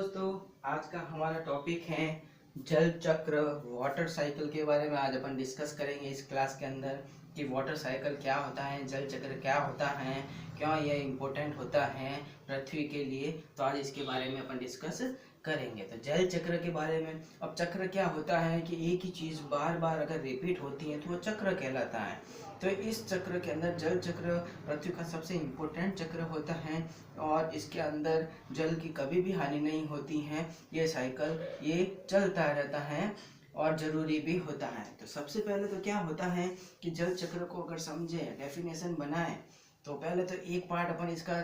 दोस्तों, आज का हमारा टॉपिक है जल चक्र वाटर साइकिल के बारे में। आज अपन डिस्कस करेंगे इस क्लास के अंदर कि वाटर साइकिल क्या होता है, जल चक्र क्या होता है, क्यों ये इम्पोर्टेंट होता है पृथ्वी के लिए। तो आज इसके बारे में अपन डिस्कस करेंगे। तो जल चक्र के बारे में, अब चक्र क्या होता है कि एक ही चीज़ बार बार अगर रिपीट होती है तो वो चक्र कहलाता है। तो इस चक्र के अंदर जल चक्र पृथ्वी का सबसे इम्पोर्टेंट चक्र होता है और इसके अंदर जल की कभी भी हानि नहीं होती है। ये साइकिल ये चलता रहता है और ज़रूरी भी होता है। तो सबसे पहले तो क्या होता है कि जल चक्र को अगर समझे, डेफिनेशन बनाए, तो पहले तो एक पार्ट अपन इसका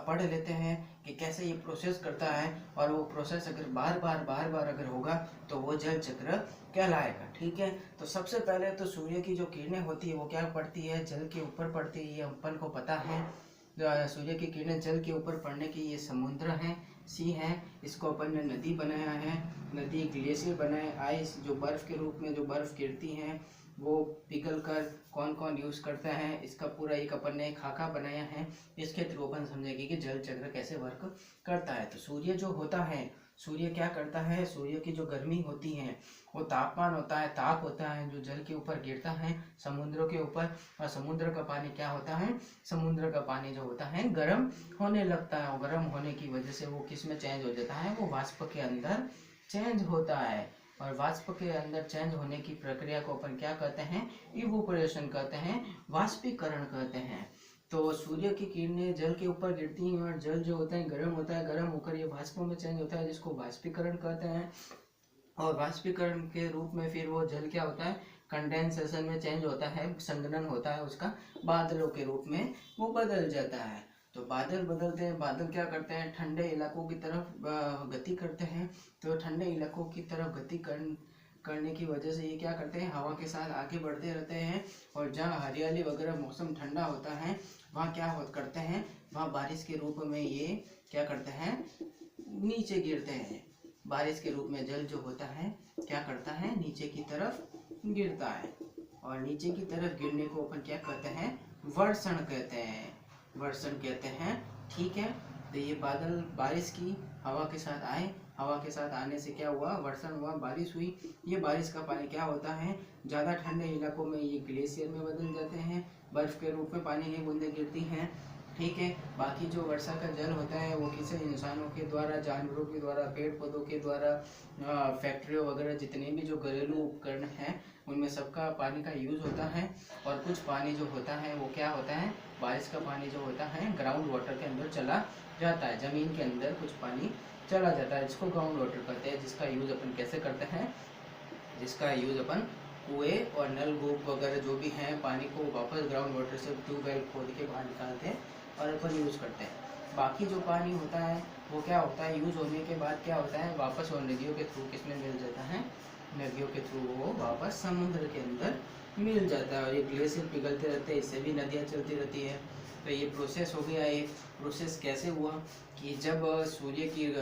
पढ़ लेते हैं कि कैसे ये प्रोसेस करता है। और वो प्रोसेस अगर बार बार अगर होगा तो वो जल चक्र कहलाएगा। ठीक है। तो सबसे पहले तो सूर्य की जो किरणें होती है वो क्या पड़ती है, जल के ऊपर पड़ती है, ये अपन को पता है। सूर्य की किरणें जल के ऊपर पड़ने की, ये समुद्र है, सी है, इसको अपन ने नदी बनाया है, नदी ग्लेशियर बनाए, आइस जो बर्फ़ के रूप में जो बर्फ़ गिरती हैं वो पिघल कर कौन कौन यूज़ करता है, इसका पूरा एक अपन ने खाका बनाया है। इसके थ्रू अपन समझेंगे कि जल चक्र कैसे वर्क करता है। तो सूर्य जो होता है, सूर्य क्या करता है, सूर्य की जो गर्मी होती है वो तापमान होता है, ताप होता है जो जल के ऊपर गिरता है समुद्रों के ऊपर। और समुद्र का पानी क्या होता है, समुद्र का पानी जो होता है गर्म होने लगता है। और गर्म होने की वजह से वो किस में चेंज हो जाता है, वो वाष्प के अंदर चेंज होता है। और वाष्प के अंदर चेंज होने की प्रक्रिया को अपन क्या कहते हैं, इवोपोरेशन कहते हैं, वाष्पीकरण कहते हैं। तो सूर्य की किरणें जल के ऊपर गिरती हैं और जल जो होता है गर्म होता है, गर्म होकर ये वाष्पों में चेंज होता है जिसको वाष्पीकरण कहते हैं। और वाष्पीकरण के रूप में फिर वो जल क्या होता है, कंडेंसेशन में चेंज होता है, संघनन होता है उसका, बादलों के रूप में वो बदल जाता है। तो बादल बदलते हैं, बादल क्या करते हैं, ठंडे इलाकों की तरफ गति करते हैं। तो ठंडे इलाकों की तरफ गति करने की वजह से ये क्या करते हैं, हवा के साथ आगे बढ़ते रहते हैं। और जहाँ हरियाली वगैरह मौसम ठंडा होता है वहाँ क्या करते हैं, वहाँ बारिश के रूप में ये क्या करते हैं, नीचे गिरते हैं। बारिश के रूप में जल जो होता है क्या करता है, नीचे की तरफ गिरता है। और नीचे की तरफ गिरने को अपन क्या कहते हैं, वर्षण कहते हैं, वर्षण कहते हैं। ठीक है। तो ये बादल बारिश की हवा के साथ आए, हवा के साथ आने से क्या हुआ, वर्षण हुआ, बारिश हुई। ये बारिश का पानी क्या होता है, ज़्यादा ठंडे इलाकों में ये ग्लेशियर में बदल जाते हैं, बर्फ़ के रूप में पानी की बूंदें गिरती हैं। ठीक है। बाकी जो वर्षा का जल होता है वो किसी इंसानों के द्वारा, जानवरों के द्वारा, पेड़ पौधों के द्वारा, फैक्ट्रियों वगैरह जितने भी जो घरेलू उपकरण हैं उनमें सबका पानी का यूज़ होता है। और कुछ पानी जो होता है वो क्या होता है, बारिश का पानी जो होता है ग्राउंड वाटर के अंदर चला जाता है, ज़मीन के अंदर कुछ पानी चला जाता है जिसको ग्राउंड वाटर कहते हैं। जिसका यूज़ अपन कैसे करते हैं, जिसका यूज़ अपन कुएं और नलकूप वगैरह जो भी हैं पानी को वापस ग्राउंड वाटर से ट्यूबवेल खोद के बाहर निकालते हैं और अपन यूज़ करते हैं। बाकी जो पानी होता है वो क्या होता है, यूज़ होने के बाद क्या होता है, वापस वो नदियों के थ्रू किसमें मिल जाता है, नदियों के थ्रू वो वापस समुद्र के अंदर मिल जाता है। और ये ग्लेशियर पिघलते रहते हैं, इससे भी नदियाँ चलती रहती है। तो ये प्रोसेस हो गया। ये प्रोसेस कैसे हुआ कि जब सूर्य की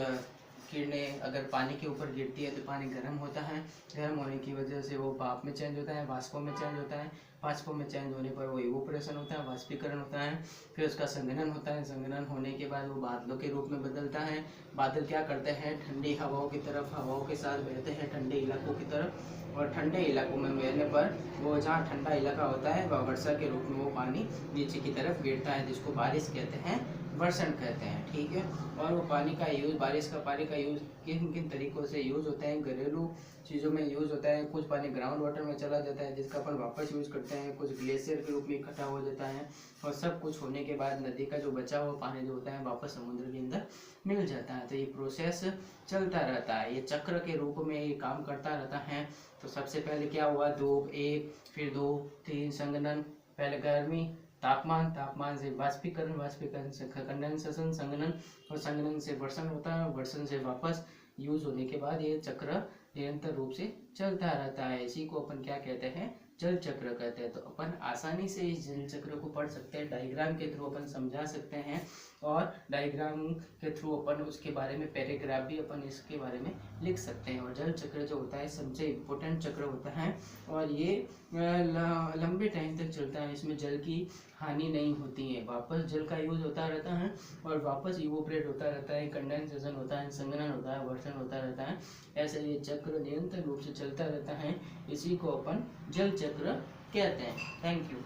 किरणें अगर पानी के ऊपर गिरती है तो पानी गर्म होता है, गर्म होने की वजह से वो भाप में चेंज होता है, वाष्पों में चेंज होता है, वाष्पों में चेंज होने पर वो इवोपोरेशन होता है, वाष्पीकरण होता है। फिर उसका संघनन होता है, संघनन होने के बाद वो बादलों के रूप में बदलता है। बादल क्या करते हैं, ठंडी हवाओं की तरफ, हवाओं के साथ बहते हैं ठंडे इलाकों की तरफ। और ठंडे इलाकों में बहने पर वो जहाँ ठंडा इलाका होता है वह वर्षा के रूप में वो पानी नीचे की तरफ गिरता है जिसको बारिश कहते हैं, वर्षण कहते हैं। ठीक है। और वो पानी का यूज़, बारिश का पानी का यूज़ किन किन तरीक़ों से यूज़ होता है, घरेलू चीज़ों में यूज़ होता है। कुछ पानी ग्राउंड वाटर में चला जाता है जिसका अपन वापस यूज़ करते हैं, कुछ ग्लेशियर के रूप में इकट्ठा हो जाता है। और सब कुछ होने के बाद नदी का जो बचा हुआ पानी जो होता है वापस समुद्र के अंदर मिल जाता है। तो ये प्रोसेस चलता रहता है, ये चक्र के रूप में ये काम करता रहता है। तो सबसे पहले क्या हुआ, दो, एक, फिर दो, तीन, संघनन, पहले गर्मी, तापमान, तापमान से वाष्पीकरण, वाष्पीकरण से कंडेंसेशन, संघनन, और संघनन से वर्षण होता है, वर्षण से वापस यूज होने के बाद ये चक्र निरंतर रूप से चलता रहता है। इसी को अपन क्या कहते हैं, जल चक्र कहते हैं। तो अपन आसानी से इस जल चक्र को पढ़ सकते हैं, डायग्राम के थ्रू अपन समझा सकते हैं और डायग्राम के थ्रू अपन उसके बारे में पैराग्राफ भी अपन इसके बारे में लिख सकते हैं। और जल चक्र जो होता है सबसे इम्पोर्टेंट चक्र होता है और ये लंबे टाइम तक चलता है। इसमें जल की हानि नहीं होती है, वापस जल का यूज होता रहता है और वापस इवोपरेट होता रहता है, कंडेंसेशन होता है, संघनन होता है, वर्षण होता रहता है। ऐसे ये चक्र निरंतर रूप से चलता रहता है, इसी को अपन जल चक्र कहते हैं। Thank you.